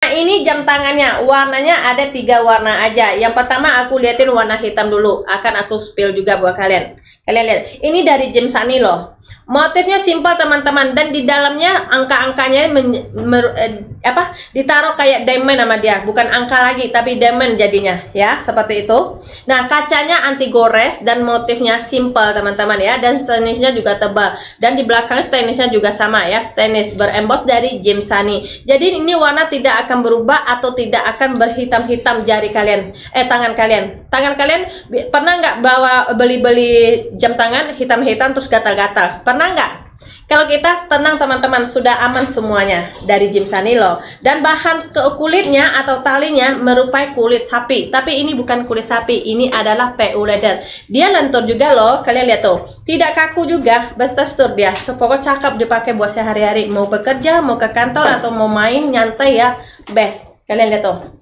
Nah, ini jam tangannya, warnanya ada 3 warna aja. Yang pertama aku liatin warna hitam dulu, akan aku spill juga buat kalian. Kalian lihat, ini dari Gem Sunny loh. Motifnya simpel teman-teman, dan di dalamnya angka-angkanya ditaruh kayak diamond sama dia, bukan angka lagi tapi diamond jadinya ya, seperti itu. Nah, kacanya anti gores dan motifnya simpel teman-teman ya, dan stainlessnya juga tebal, dan di belakang stainlessnya juga sama ya, stainless beremboss dari Gem Sunny. Jadi ini warna tidak akan berubah atau tidak akan berhitam-hitam jari kalian, tangan kalian. Tangan kalian pernah nggak beli jam tangan hitam-hitam terus gatal-gatal? Pernah nggak? Kalau kita tenang teman-teman, sudah aman semuanya dari Gem Sunny loh. Dan bahan kulitnya atau talinya merupai kulit sapi, tapi ini bukan kulit sapi, ini adalah PU leather. Dia lentur juga loh, kalian lihat tuh, tidak kaku juga, bertekstur dia. Pokoknya cakep dipakai buat sehari-hari, mau bekerja, mau ke kantor atau mau main nyantai ya, best. Kalian lihat tuh.